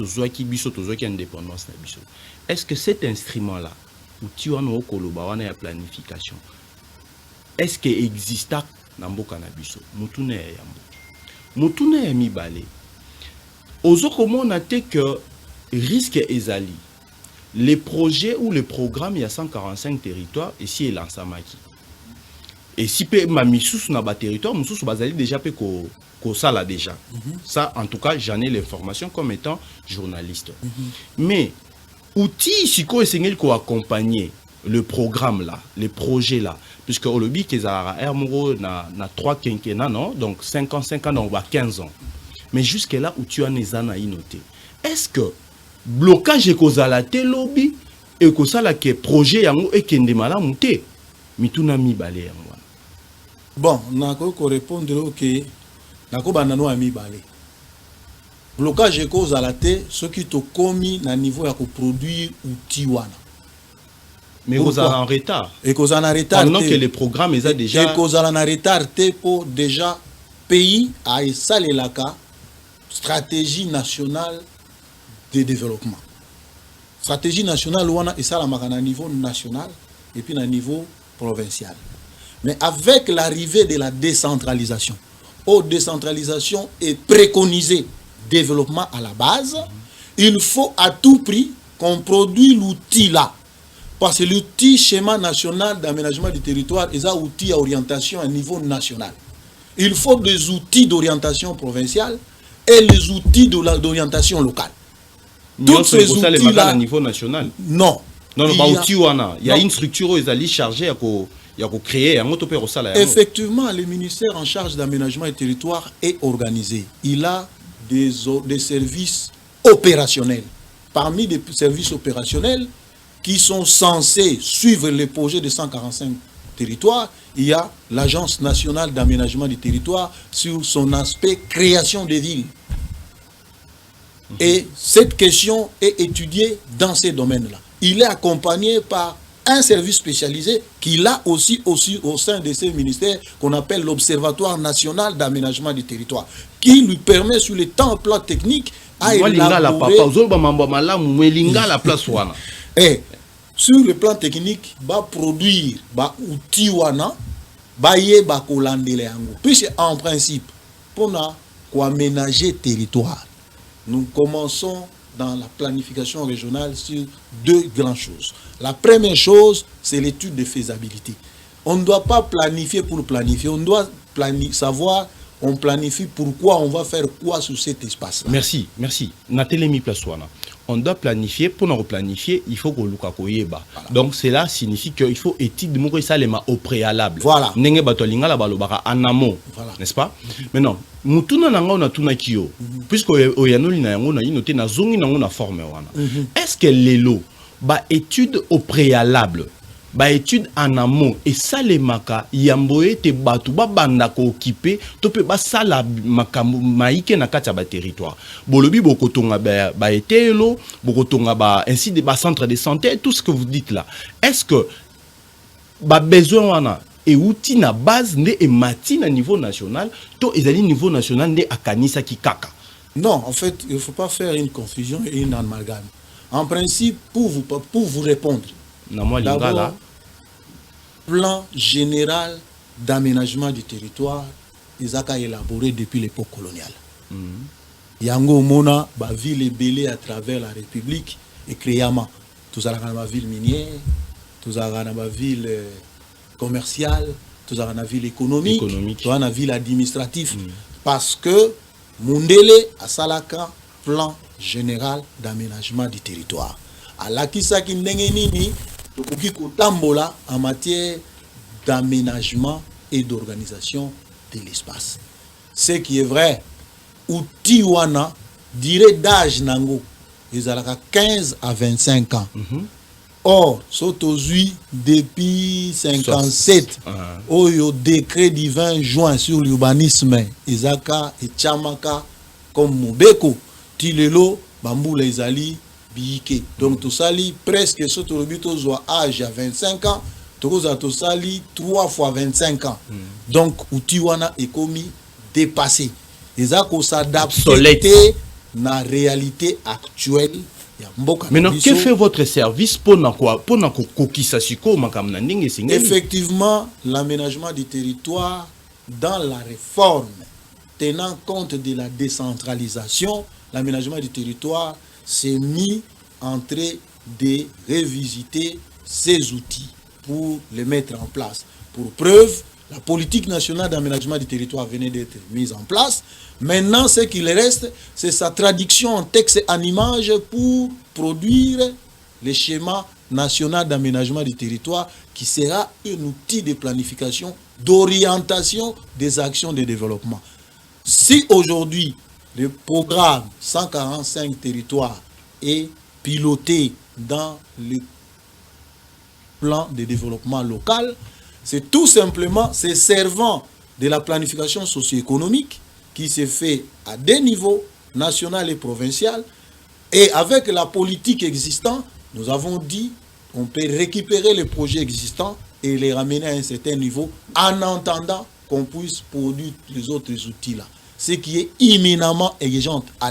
Zoaki biso tozoaki indépendance na biso. Est-ce que cet instrument-là, outil wana okoloba wana ya planification, est-ce que exista na mboka na biso? Mutuna ya yambo. Mutuna ya mibale. Ozokomona te que risque ezali. Les projets ou les programmes, il y a 145 territoires, ici et l'Ansamaki. Et si pe ma misous na ba territoire, misous bazali déjà pe ko ça là déjà. Ça, en tout cas, j'en ai l'information comme étant journaliste. Mais outil siko esengel ko accompagner le programme là, les projets là, puisque au lobby kezara ermoro na 3 quinquennats non, donc 5 ans donc 15 ans. Mais jusque là où tu as nezana inoté. Est-ce que blocage ekozala te lobby et ko sala ke projet yango ekende malamu te mituna mibale yango? Bon, nako ko répondre que nako banano ami balé. Blocage ekozala te ce qui to komi na niveau ya ko produire outil wana. Mais vous êtes en retard. Et vous en retard. Pendant que les programmes ils ont déjà. Et vous en retard pour déjà pays à installer la stratégie nationale de développement. Stratégie nationale ouana et ça la niveau national et puis à niveau provincial. Mais avec l'arrivée de la décentralisation, décentralisation est préconisée développement à la base, il faut à tout prix qu'on produise l'outil là. Parce que l'outil schéma national d'aménagement du territoire est un outil à orientation à niveau national. Il faut des outils d'orientation provinciale et les outils d'orientation locale. Tous ces outils-là à niveau national. Non. Non, il y a une structure où ils allaient charger à créer un autre. Effectivement, le ministère en charge d'aménagement du territoire est organisé. Il a des services opérationnels. Parmi les services opérationnels qui sont censés suivre les projets de 145 territoires, il y a l'Agence nationale d'aménagement du territoire sur son aspect création des villes. Et cette question est étudiée dans ces domaines-là. Il est accompagné par un service spécialisé qu'il a aussi au sein de ces ministères qu'on appelle l'Observatoire national d'aménagement du territoire, qui lui permet sur le plan technique à élaborer... Et sur le plan technique, va produire va outil wana ba ye ba kolandele yango. Puisque en principe, pour aménager territoire, nous commençons dans la planification régionale sur deux grandes choses. La première chose, c'est l'étude de faisabilité. On ne doit pas planifier pour planifier, on doit savoir, on planifie pourquoi on va faire quoi sur cet espace-là. Merci, merci. Natelemi Plaswana. On doit planifier, pour nous planifier, il faut que nous koyeba. Donc cela signifie qu'il faut étude au préalable. Voilà. Nenge batolinga la balobara en amont, n'est-ce pas? Maintenant, mutuna nanga na tuna kiyo. Puisque oyanoli na yango na inoté na zongi na na forme wana. Est-ce que lelo ba étude au préalable, ba étude en amont et ça les maka yamboye te batu ba banda ko occupé to pe ba sala makambo maike na kati ba territoire bolobi bokotonga ba etelo bokotonga ba ainsi de ba centre de santé, tout ce que vous dites là, est-ce que ba besoin wana et outil na base ne et mati na niveau national to ezali niveau national ne akanisa ki kaka? Non, en fait, il faut pas faire une confusion et une amalgame. En principe, pour vous répondre, d'abord, plan général d'aménagement du territoire, ils ont élaboré depuis l'époque coloniale. Yango Mona, ba ville belée à travers la République, et créama. Tous à la ville minière, tous à la ville commerciale, tous à la ville économique, tous à la ville administrative. Parce que Mundele a Salaka, plan général d'aménagement du territoire. À la Kisaki Nengenini, Tambola en matière d'aménagement et d'organisation de l'espace. Ce qui est vrai, outil wana dirait d'âge nango, ils ont 15 à 25 ans. Or, Sotozui, depuis 57, au décret du 20 juin sur l'urbanisme, Isaka et Chamaka, comme Mubeko, Tilelo, Bambou les Ali, Biike. Donc, tout ça, presque, Sotolobito, âge à 25 ans, tout ça, 3 fois 25 ans. Donc, Utiwana est commis dépassé. Isaka s'adapte la réalité actuelle. Maintenant, que fait votre service pour effectivement, l'aménagement du territoire dans la réforme, tenant compte de la décentralisation, l'aménagement du territoire s'est mis en train de revisiter ces outils pour les mettre en place. Pour preuve, la politique nationale d'aménagement du territoire venait d'être mise en place. Maintenant, ce qu'il reste, c'est sa traduction en texte en images pour produire le schéma national d'aménagement du territoire qui sera un outil de planification, d'orientation des actions de développement. Si aujourd'hui, le programme 145 territoires est piloté dans le plan de développement local, c'est tout simplement se servant de la planification socio-économique qui se fait à des niveaux, national et provincial, et avec la politique existante, nous avons dit on peut récupérer les projets existants et les ramener à un certain niveau en attendant qu'on puisse produire les autres outils là. Ce qui est imminemment urgent à